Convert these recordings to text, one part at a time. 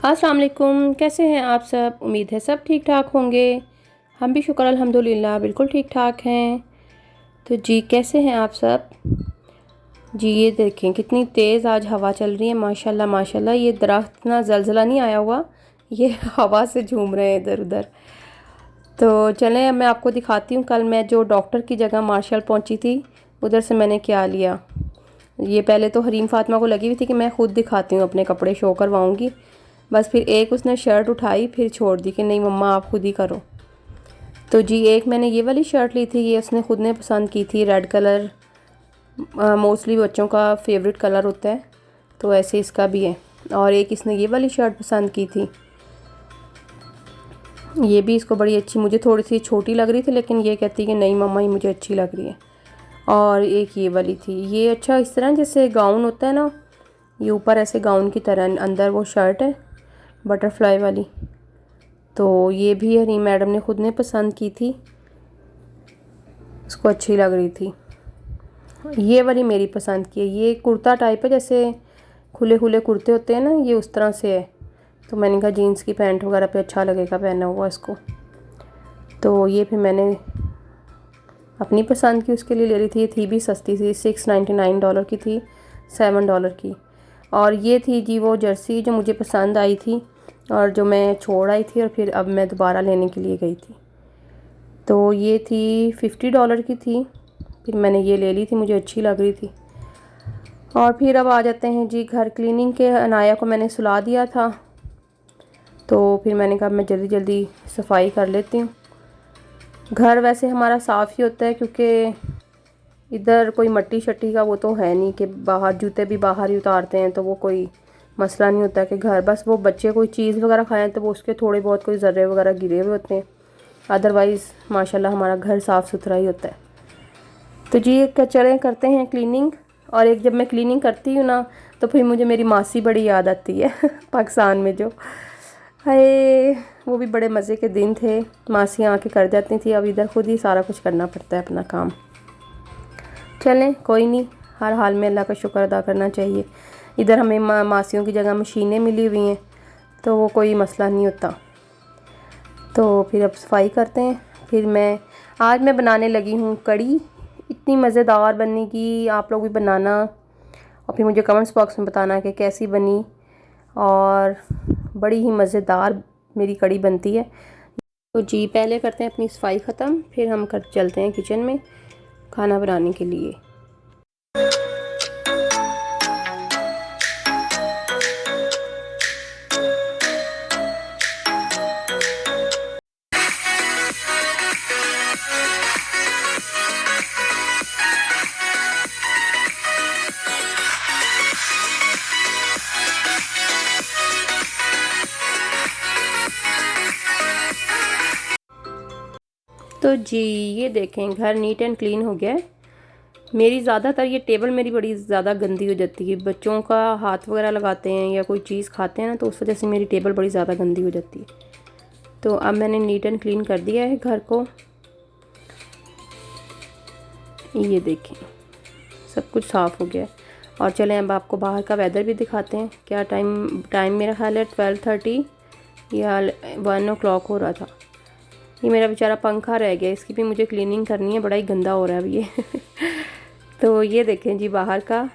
अस्सलाम वालेकुम, कैसे हैं आप सब। उम्मीद है सब ठीक ठाक होंगे। हम भी शुक्र अल्हम्दुलिल्लाह बिल्कुल ठीक ठाक हैं। तो जी कैसे हैं आप सब। जी ये देखें कितनी तेज़ आज हवा चल रही है, माशाल्लाह माशाल्लाह। ये दरख्त ना ज़लज़ला नहीं आया हुआ, ये हवा से झूम रहे हैं इधर उधर। तो चलें अब मैं आपको दिखाती हूँ कल मैं जो डॉक्टर की जगह मार्शल पहुँची थी उधर से मैंने क्या लिया। ये पहले तो हरीम फातिमा को लगी हुई थी कि मैं ख़ुद दिखाती हूँ, अपने कपड़े शो करवाऊँगी। बस फिर एक उसने शर्ट उठाई फिर छोड़ दी कि नहीं मम्मा आप खुद ही करो। तो जी एक मैंने ये वाली शर्ट ली थी, ये उसने खुद ने पसंद की थी। रेड कलर मोस्टली बच्चों का फेवरेट कलर होता है, तो ऐसे इसका भी है। और एक इसने ये वाली शर्ट पसंद की थी, ये भी इसको बड़ी अच्छी, मुझे थोड़ी सी छोटी लग रही थी लेकिन ये कहती कि नहीं मम्मा ये मुझे अच्छी लग रही है। और एक ये वाली थी, ये अच्छा इस तरह जैसे गाउन होता है ना, ये ऊपर ऐसे गाउन की तरह, अंदर वो शर्ट है बटरफ्लाई वाली। तो ये भी हरी मैडम ने खुद ने पसंद की थी, उसको अच्छी लग रही थी। ये वाली मेरी पसंद की है, ये कुर्ता टाइप है, जैसे खुले खुले कुर्ते होते हैं ना, ये उस तरह से है। तो मैंने कहा जीन्स की पैंट वगैरह पे अच्छा लगेगा पहना हुआ इसको। तो ये फिर मैंने अपनी पसंद की उसके लिए ले रही थी। ये थी भी सस्ती थी, $6.99 की थी, $7 की। और ये थी जी वो जर्सी जो मुझे पसंद आई थी और जो मैं छोड़ आई थी और फिर अब मैं दोबारा लेने के लिए गई थी। तो ये थी $50 की थी, फिर मैंने ये ले ली थी, मुझे अच्छी लग रही थी। और फिर अब आ जाते हैं जी घर क्लीनिंग के। अनाया को मैंने सुला दिया था, तो फिर मैंने कहा मैं जल्दी जल्दी सफाई कर लेती हूँ। घर वैसे हमारा साफ़ ही होता है क्योंकि इधर कोई मट्टी शट्टी का वो तो है नहीं कि बाहर जूते भी बाहर ही उतारते हैं, तो वो कोई मसला नहीं होता कि घर बस वो बच्चे कोई चीज़ वगैरह खाएं तो वो उसके थोड़े बहुत कोई ज़र्रे वगैरह गिरे हुए होते हैं। अदरवाइज़ माशाल्लाह हमारा घर साफ़ सुथरा ही होता है। तो जी एक चलें करते हैं क्लीनिंग। और एक जब मैं क्लीनिंग करती हूँ ना तो फिर मुझे मेरी मासी बड़ी याद आती है पाकिस्तान में जो, हाय वो भी बड़े मज़े के दिन थे। मासियाँ आके कर जाती थी, अब इधर खुद ही सारा कुछ करना पड़ता है अपना काम। चलें कोई नहीं, हर हाल में अल्लाह का शुक्र अदा करना चाहिए। इधर हमें मासियों की जगह मशीनें मिली हुई हैं, तो वो कोई मसला नहीं होता। तो फिर अब सफाई करते हैं। फिर आज मैं बनाने लगी हूँ कड़ी, इतनी मज़ेदार बनेगी, आप लोग भी बनाना और फिर मुझे कमेंट्स बॉक्स में बताना कि कैसी बनी। और बड़ी ही मज़ेदार मेरी कड़ी बनती है। तो जी पहले करते हैं अपनी सफाई ख़त्म, फिर हम चलते हैं किचन में खाना बनाने के लिए। तो जी ये देखें घर नीट एंड क्लीन हो गया है। मेरी ज़्यादातर ये टेबल मेरी बड़ी ज़्यादा गंदी हो जाती है, बच्चों का हाथ वगैरह लगाते हैं या कोई चीज़ खाते हैं ना, तो उस वजह से मेरी टेबल बड़ी ज़्यादा गंदी हो जाती है। तो अब मैंने नीट एंड क्लीन कर दिया है घर को। ये देखें सब कुछ साफ़ हो गया है। और चलें अब आपको बाहर का वेदर भी दिखाते हैं। क्या टाइम मेरा ख्याल है 12:30 या 1 o'clock हो रहा था। ये मेरा बेचारा पंखा रह गया, इसकी भी मुझे क्लीनिंग करनी है, बड़ा ही गंदा हो रहा है अब ये तो ये देखें जी बाहर का,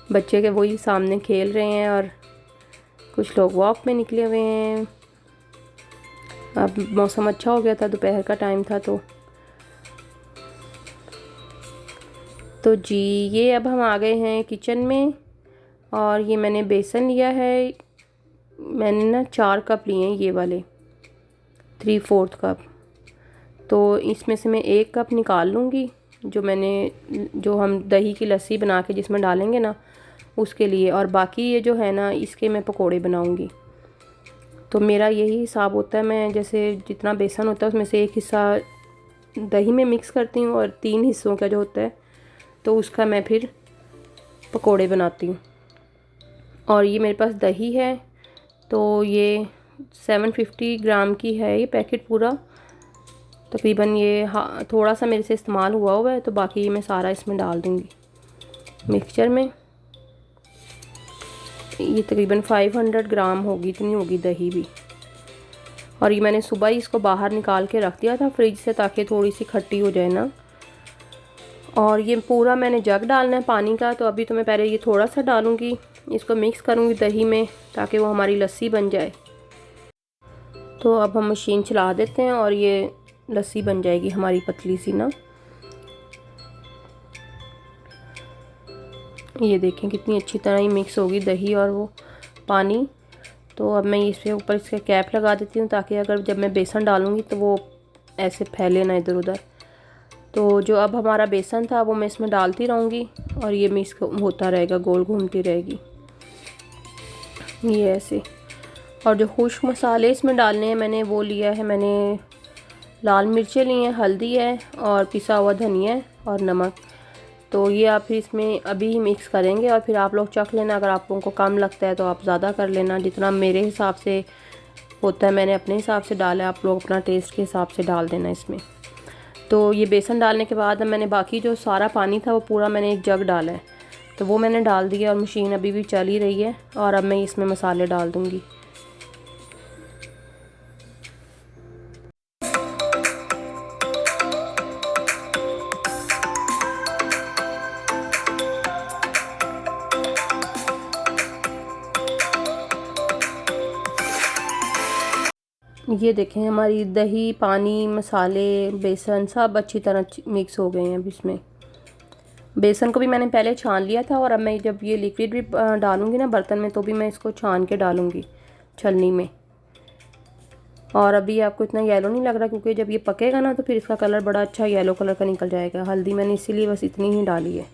बच्चे के वही सामने खेल रहे हैं और कुछ लोग वॉक में निकले हुए हैं। अब मौसम अच्छा हो गया था, दोपहर का टाइम था। तो जी ये अब हम आ गए हैं किचन में। और ये मैंने बेसन लिया है, मैंने ना 4 कप लिए हैं, ये वाले 3/4 कप। तो इसमें से मैं 1 कप निकाल लूँगी, जो हम दही की लस्सी बना के जिसमें डालेंगे ना उसके लिए। और बाकी ये जो है ना इसके मैं पकोड़े बनाऊँगी। तो मेरा यही हिसाब होता है, मैं जैसे जितना बेसन होता है उसमें से 1 हिस्सा दही में मिक्स करती हूँ और 3 हिस्सों का जो होता है तो उसका मैं फिर पकोड़े बनाती हूँ। और ये मेरे पास दही है, तो ये 750 ग्राम की है ये पैकेट पूरा तकरीबन। ये थोड़ा सा मेरे से इस्तेमाल हुआ है, तो बाकी मैं सारा इसमें डाल दूँगी मिक्सचर में। ये तकरीबन 500 ग्राम होगी, इतनी होगी दही भी। और ये मैंने सुबह ही इसको बाहर निकाल के रख दिया था फ्रिज से, ताकि थोड़ी सी खट्टी हो जाए ना। और ये पूरा मैंने जग डालना है पानी का, तो अभी तो मैं पहले ये थोड़ा सा डालूँगी, इसको मिक्स करूँगी दही में ताकि वो हमारी लस्सी बन जाए। तो अब हम मशीन चला देते हैं और ये लस्सी बन जाएगी हमारी पतली सी ना। ये देखें कितनी अच्छी तरह ही मिक्स होगी दही और वो पानी। तो अब मैं इसके ऊपर इसका कैप लगा देती हूँ, ताकि अगर जब मैं बेसन डालूँगी तो वो ऐसे फैले ना इधर उधर। तो जो अब हमारा बेसन था वो मैं इसमें डालती रहूँगी और ये मिक्स होता रहेगा, गोल घूमती रहेगी ये ऐसे। और जो खुश्क मसाले इसमें डालने हैं मैंने वो लिया है, मैंने लाल मिर्चें ली हैं, हल्दी है और पिसा हुआ धनिया है और नमक। तो ये आप फिर इसमें अभी ही मिक्स करेंगे और फिर आप लोग चख लेना। अगर आप लोगों को कम लगता है तो आप ज़्यादा कर लेना, जितना मेरे हिसाब से होता है मैंने अपने हिसाब से डाला है, आप लोग अपना टेस्ट के हिसाब से डाल देना इसमें। तो ये बेसन डालने के बाद मैंने बाकी जो सारा पानी था वो पूरा मैंने एक जग डाला है, तो वो मैंने डाल दिया। और मशीन अभी भी चल ही रही है और अब मैं इसमें मसाले डाल दूँगी। ये देखें हमारी दही, पानी, मसाले, बेसन सब अच्छी तरह मिक्स हो गए हैं। अब इसमें बेसन को भी मैंने पहले छान लिया था और अब मैं जब ये लिक्विड भी डालूँगी ना बर्तन में, तो भी मैं इसको छान के डालूँगी छलनी में। और अभी आपको इतना येलो नहीं लग रहा, क्योंकि जब ये पकेगा ना तो फिर इसका कलर बड़ा अच्छा येलो कलर का निकल जाएगा। हल्दी मैंने इसीलिए बस इतनी ही डाली है।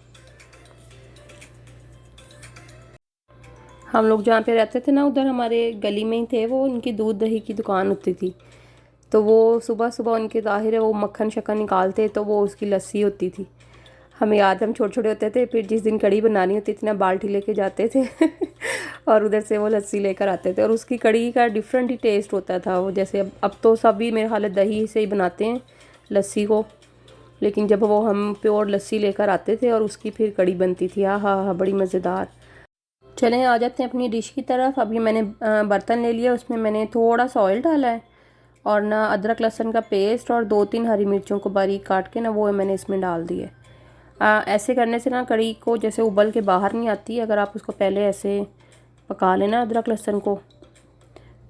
हम लोग जहाँ पे रहते थे ना उधर हमारे गली में ही थे वो, उनकी दूध दही की दुकान होती थी। तो वो सुबह सुबह उनके ज़ाहिर है वो मक्खन शक्कर निकालते, तो वो उसकी लस्सी होती थी। हमें याद, हम छोटे छोटे होते थे, फिर जिस दिन कड़ी बनानी होती थी ना बाल्टी लेके जाते थे और उधर से वो लस्सी लेकर आते थे। और उसकी कड़ी का डिफरेंट ही टेस्ट होता था वो। जैसे अब तो सभी मेरे ख्याल दही से ही बनाते हैं लस्सी को, लेकिन जब वो हम प्योर लस्सी लेकर आते थे और उसकी फिर कड़ी बनती थी, हाँ हाँ हाँ, बड़ी मज़ेदार। चलें आ जाते हैं अपनी डिश की तरफ। अभी मैंने बर्तन ले लिया, उसमें मैंने थोड़ा सा ऑयल डाला है और ना अदरक लहसुन का पेस्ट और 2-3 हरी मिर्चों को बारीक काट के ना वो मैंने इसमें डाल दिए। ऐसे करने से ना कड़ी को जैसे उबल के बाहर नहीं आती। अगर आप उसको पहले ऐसे पका लेना अदरक लहसुन को,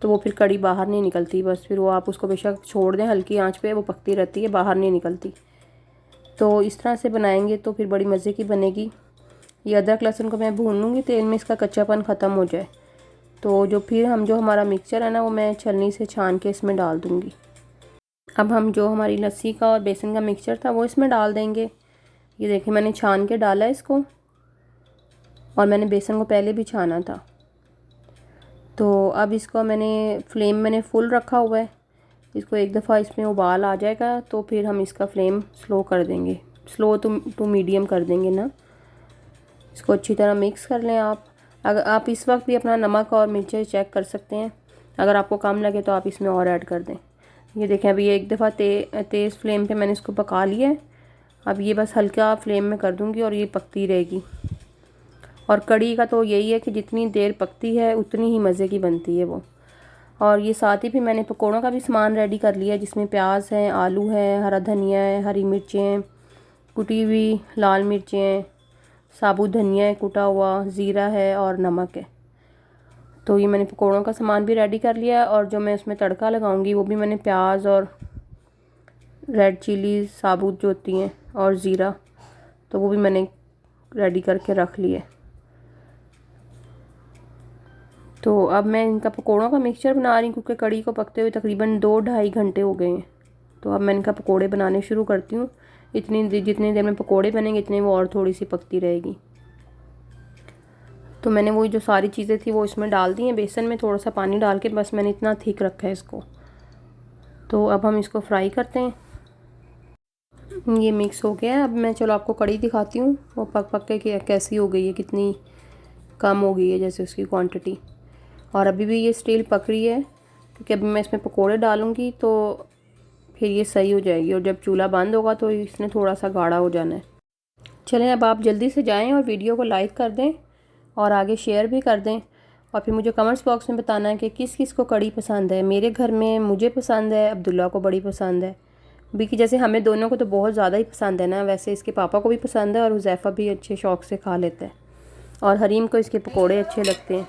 तो वो फिर कड़ी बाहर नहीं निकलती। बस फिर वो आप उसको बेशक छोड़ दें हल्की आंच पे, वो पकती रहती है, बाहर नहीं निकलती। तो इस तरह से बनाएंगे तो फिर बड़ी मज़े की बनेगी। ये अदरक लहसुन को मैं भून लूँगी तेल में, इसका कच्चापन ख़त्म हो जाए। तो जो हमारा मिक्सचर है ना वो मैं छलनी से छान के इसमें डाल दूँगी। अब हम जो हमारी लस्सी का और बेसन का मिक्सचर था वो इसमें डाल देंगे। ये देखिए मैंने छान के डाला इसको, और मैंने बेसन को पहले भी छाना था। तो अब इसको मैंने फुल रखा हुआ है। इसको एक दफ़ा इसमें उबाल आ जाएगा तो फिर हम इसका फ्लेम स्लो कर देंगे, स्लो टू मीडियम कर देंगे ना। इसको अच्छी तरह मिक्स कर लें आप। अगर आप इस वक्त भी अपना नमक और मिर्चें चेक कर सकते हैं, अगर आपको कम लगे तो आप इसमें और ऐड कर दें। ये देखें अभी एक दफ़ा तेज़ फ्लेम पे मैंने इसको पका लिया है। अब ये बस हल्का फ्लेम में कर दूंगी और ये पकती रहेगी। और कड़ी का तो यही है कि जितनी देर पकती है उतनी ही मज़े की बनती है वो। और ये साथ ही फिर मैंने पकौड़ों का भी सामान रेडी कर लिया है, जिसमें प्याज है, आलू है, हरा धनिया है, हरी मिर्चें, कुटी हुई लाल मिर्चें, साबुत धनिया है कुटा हुआ, ज़ीरा है और नमक है। तो ये मैंने पकौड़ों का सामान भी रेडी कर लिया है। और जो मैं उसमें तड़का लगाऊंगी वो भी मैंने प्याज और रेड चिली साबुत जो होती हैं और ज़ीरा, तो वो भी मैंने रेडी करके रख लिए। तो अब मैं इनका पकौड़ों का मिक्सचर बना रही हूँ, क्योंकि कड़ी को पकते हुए तकरीबन 2-2.5 घंटे हो गए हैं। तो अब मैं इनका पकौड़े बनाने शुरू करती हूँ। जितनी देर में पकौड़े बनेंगे इतने वो और थोड़ी सी पकती रहेगी। तो मैंने वही जो सारी चीज़ें थी वो इसमें डाल दी हैं, बेसन में थोड़ा सा पानी डाल के, बस मैंने इतना थिक रखा है इसको। तो अब हम इसको फ्राई करते हैं। ये मिक्स हो गया है। अब मैं चलो आपको कड़ी दिखाती हूँ वो पक पक के कैसी हो गई है, कितनी कम हो गई है जैसे उसकी क्वांटिटी। और अभी भी ये स्टील पक रही है, क्योंकि अभी मैं इसमें पकोड़े डालूँगी तो फिर ये सही हो जाएगी। और जब चूल्हा बंद होगा तो इसने थोड़ा सा गाढ़ा हो जाना है। चलें अब आप जल्दी से जाएं और वीडियो को लाइक कर दें और आगे शेयर भी कर दें। और फिर मुझे कमेंट्स बॉक्स में बताना है कि किस किस को कड़ी पसंद है। मेरे घर में मुझे पसंद है, अब्दुल्ला को बड़ी पसंद है। क्योंकि जैसे हमें दोनों को तो बहुत ज़्यादा ही पसंद है ना, वैसे इसके पापा को भी पसंद है और हुज़ैफ़ा भी अच्छे शौक़ से खा लेता है। और हरीम को इसके पकोड़े अच्छे लगते हैं।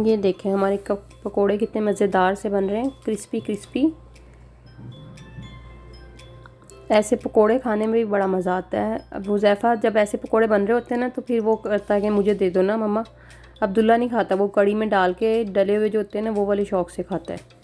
ये देखें हमारे पकोड़े कितने मज़ेदार से बन रहे हैं, क्रिस्पी क्रिस्पी। ऐसे पकोड़े खाने में भी बड़ा मज़ा आता है। अब हुज़ैफ़ा जब ऐसे पकोड़े बन रहे होते हैं ना तो फिर वो कहता है कि मुझे दे दो ना मम्मा। अब्दुल्ला नहीं खाता, वो कड़ी में डाल के डले हुए जो होते हैं ना वो वाले शौक़ से खाता है।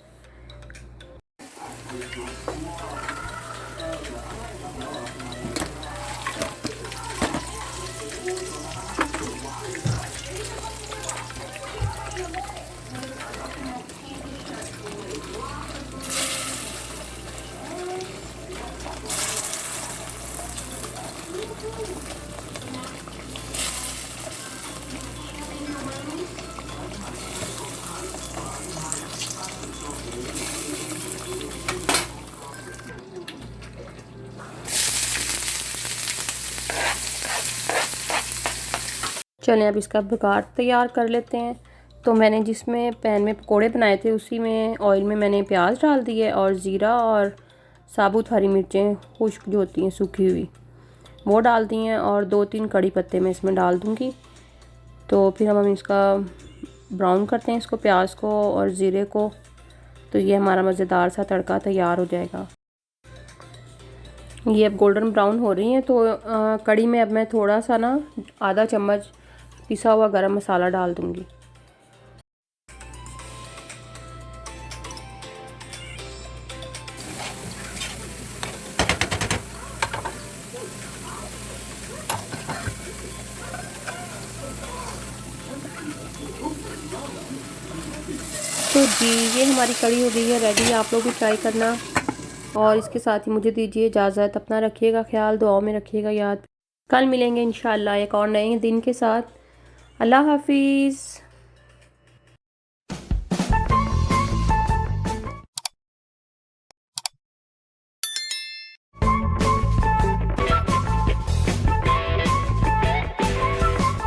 चलें अब इसका बघार तैयार कर लेते हैं। तो मैंने जिसमें पैन में पकोड़े बनाए थे उसी में ऑयल में मैंने प्याज डाल दिए और ज़ीरा और साबुत हरी मिर्चें खुश्क जो होती हैं सूखी हुई वो डाल दी हैं, और 2-3 कड़ी पत्ते मैं इसमें डाल दूँगी। तो फिर हम इसका ब्राउन करते हैं इसको, प्याज को और ज़ीरे को। तो ये हमारा मज़ेदार सा तड़का तैयार हो जाएगा। ये अब गोल्डन ब्राउन हो रही हैं तो कड़ी में अब मैं थोड़ा सा ना आधा चम्मच पिसा हुआ गरम मसाला डाल दूँगी। तो जी ये हमारी कड़ी हो गई है रेडी, आप लोग भी ट्राई करना। और इसके साथ ही मुझे दीजिए इजाज़त। अपना रखिएगा ख्याल, दुआओं में रखिएगा याद। कल मिलेंगे इंशाअल्लाह एक और नए दिन के साथ। अल्लाह हाफिज़।